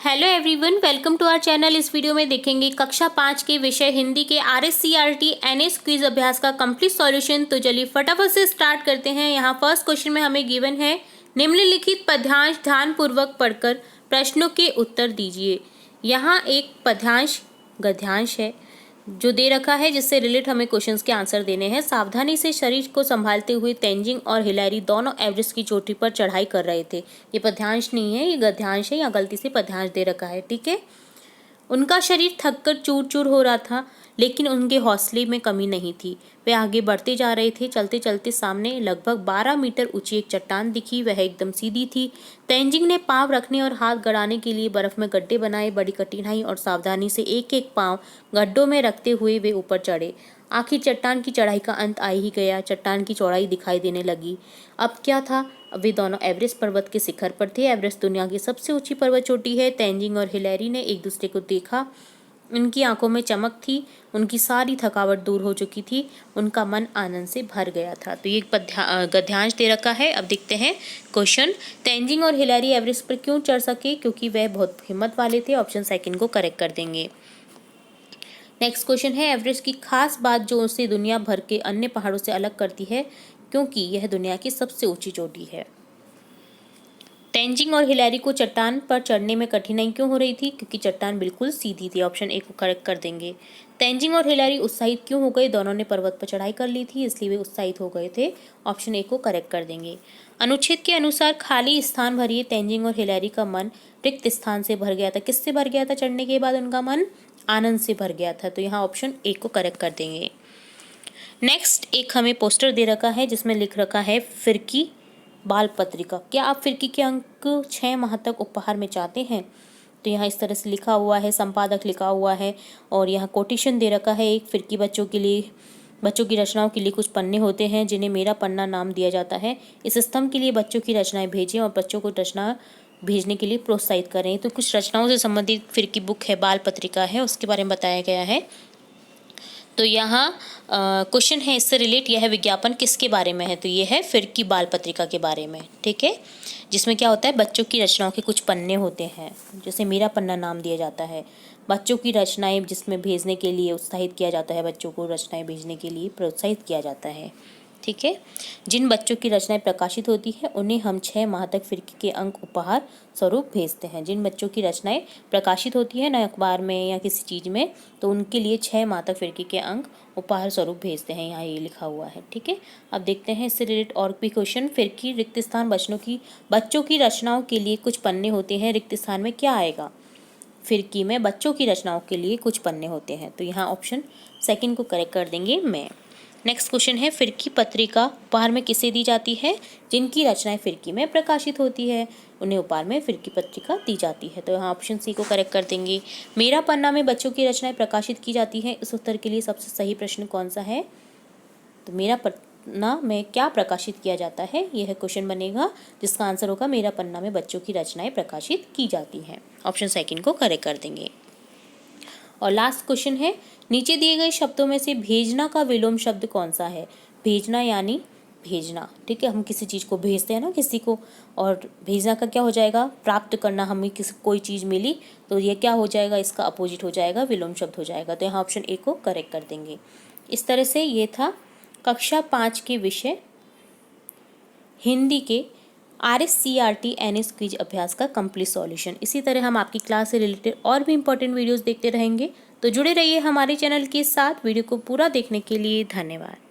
Hello everyone, welcome to our channel. इस video में देखेंगे कक्षा 5 के विषय हिंदी के RSCRT NS क्विज अभ्यास का कंप्लीट सॉल्यूशन। तो चलिए फटाफट से स्टार्ट करते हैं। यहाँ फर्स्ट क्वेश्चन में हमें गिवन है, निम्नलिखित पद्यांश ध्यानपूर्वक पढ़कर प्रश्नों के उत्तर दीजिए। यहाँ एक पद्यांश गद्यांश है जो दे रखा है, जिससे रिलेट हमें क्वेश्चंस के आंसर देने हैं। सावधानी से शरीर को संभालते हुए तेंजिंग और हिलैरी दोनों एवरेस्ट की चोटी पर चढ़ाई कर रहे थे। ये पद्यांश नहीं है, ये गद्यांश है, या गलती से पद्यांश दे रखा है, ठीक है। उनका शरीर थककर चूर चूर हो रहा था, लेकिन उनके हौसले में कमी नहीं थी। वे आगे बढ़ते जा रहे थे। चलते चलते सामने लगभग 12 मीटर ऊंची एक चट्टान दिखी। वह एकदम सीधी थी। तेंजिंग ने पांव रखने और हाथ गड़ाने के लिए बर्फ में गड्ढे बनाए। बड़ी कठिनाई और सावधानी से एक एक पांव गड्ढों में रखते हुए वे ऊपर चढ़े। आखिर चट्टान की चढ़ाई का अंत आ ही गया। चट्टान की चौड़ाई दिखाई देने लगी। अब क्या था? वे दोनों एवरेस्ट पर्वत के शिखर पर थे। एवरेस्ट दुनिया की सबसे ऊंची पर्वत चोटी है। तेंजिंग और हिलैरी ने एक दूसरे को देखा। उनकी आंखों में चमक थी। उनकी सारी थकावट दूर हो चुकी थी। उनका मन आनंद से भर गया था। तो ये गद्यांश दे रखा है। अब देखते हैं क्वेश्चन। तेंजिंग और हिलैरी एवरेस्ट पर क्यों चढ़ सके? क्योंकि वह बहुत हिम्मत वाले थे। ऑप्शन सेकंड को करेक्ट कर देंगे। नेक्स्ट क्वेश्चन है, एवरेस्ट की खास बात जो उसे दुनिया भर के अन्य पहाड़ों से अलग करती है, क्योंकि यह दुनिया की सबसे ऊंची चोटी है। तेंजिंग और हिलैरी को चट्टान पर चढ़ने में कठिनाई क्यों हो रही थी? क्योंकि चट्टान बिल्कुल सीधी थी। ऑप्शन ए को करेक्ट कर देंगे। तेंजिंग और हिलैरी उत्साहित क्यों हो गए? दोनों ने पर्वत पर चढ़ाई कर ली थी, इसलिए वे उत्साहित हो गए थे। ऑप्शन ए को करेक्ट कर देंगे। अनुच्छेद के अनुसार खाली स्थान भरिए। तेंजिंग और हिलैरी का मन रिक्त स्थान से भर गया था। किससे भर गया था? चढ़ने के बाद उनका मन आनंद से भर गया था। तो यहाँ ऑप्शन ए को करेक्ट कर देंगे। नेक्स्ट एक हमें पोस्टर दे रखा है, जिसमें लिख रखा है फिरकी बाल पत्रिका। क्या आप फिरकी के अंक 6 माह तक उपहार में चाहते हैं? तो यहाँ इस तरह से लिखा हुआ है, संपादक लिखा हुआ है, और यहाँ कोटेशन दे रखा है एक फिरकी बच्चों के लिए। बच्चों की रचनाओं के लिए कुछ पन्ने होते हैं, जिन्हें मेरा पन्ना नाम दिया जाता है। इस स्तंभ के लिए बच्चों की रचनाएं भेजें और बच्चों को रचना भेजने के लिए प्रोत्साहित करें। तो कुछ रचनाओं से संबंधित फिरकी बुक है, बाल पत्रिका है, उसके बारे में बताया गया है। तो यहाँ क्वेश्चन है इससे रिलेट, यह विज्ञापन किसके बारे में है? तो ये है फिरकी बाल पत्रिका के बारे में, ठीक है। जिसमें क्या होता है, बच्चों की रचनाओं के कुछ पन्ने होते हैं, जैसे मेरा पन्ना नाम दिया जाता है। बच्चों की रचनाएं जिसमें भेजने के लिए उत्साहित किया जाता है, बच्चों को रचनाएं भेजने के लिए प्रोत्साहित किया जाता है, ठीक है। जिन बच्चों की रचनाएं प्रकाशित होती है, उन्हें हम 6 माह तक फिरकी के अंक उपहार स्वरूप भेजते हैं। जिन बच्चों की रचनाएं प्रकाशित होती है ना अखबार में या किसी चीज़ में, तो उनके लिए 6 माह तक फिरकी के अंक उपहार स्वरूप भेजते हैं। यहाँ ये लिखा हुआ है, ठीक है। अब देखते हैं इससे रिलेटेड और भी क्वेश्चन। फिरकी रिक्त स्थान बच्चों की रचनाओं के लिए कुछ पन्ने होते हैं। रिक्त स्थान में क्या आएगा? फिरकी में बच्चों की रचनाओं के लिए कुछ पन्ने होते हैं। तो यहाँ ऑप्शन सेकंड को करेक्ट कर देंगे मैं। नेक्स्ट क्वेश्चन है, फिरकी पत्रिका उपहार में किसे दी जाती है? जिनकी रचनाएं फिरकी में प्रकाशित होती है, उन्हें उपहार में फिरकी पत्रिका दी जाती है। तो यहाँ ऑप्शन सी को करेक्ट कर देंगे। मेरा पन्ना में बच्चों की रचनाएं प्रकाशित की जाती है। इस उत्तर के लिए सबसे सही प्रश्न कौन सा है? तो मेरा पन्ना में क्या प्रकाशित किया जाता है, यह क्वेश्चन बनेगा, जिसका आंसर होगा मेरा पन्ना में बच्चों की रचनाएं प्रकाशित की जाती हैं। ऑप्शन सेकंड को करेक्ट कर देंगे। और लास्ट क्वेश्चन है, नीचे दिए गए शब्दों में से भेजना का विलोम शब्द कौन सा है? भेजना यानी भेजना, ठीक है। हम किसी चीज़ को भेजते हैं ना किसी को, और भेजना का क्या हो जाएगा? प्राप्त करना। हमें कोई चीज़ मिली तो ये क्या हो जाएगा? इसका अपोजिट हो जाएगा, विलोम शब्द हो जाएगा। तो यहाँ ऑप्शन ए को करेक्ट कर देंगे। इस तरह से ये था कक्षा 5 के विषय हिंदी के RSCRT NS क्विज अभ्यास का कंप्लीट सॉल्यूशन। इसी तरह हम आपकी क्लास से रिलेटेड और भी इंपॉर्टेंट वीडियोस देखते रहेंगे, तो जुड़े रहिए हमारे चैनल के साथ। वीडियो को पूरा देखने के लिए धन्यवाद।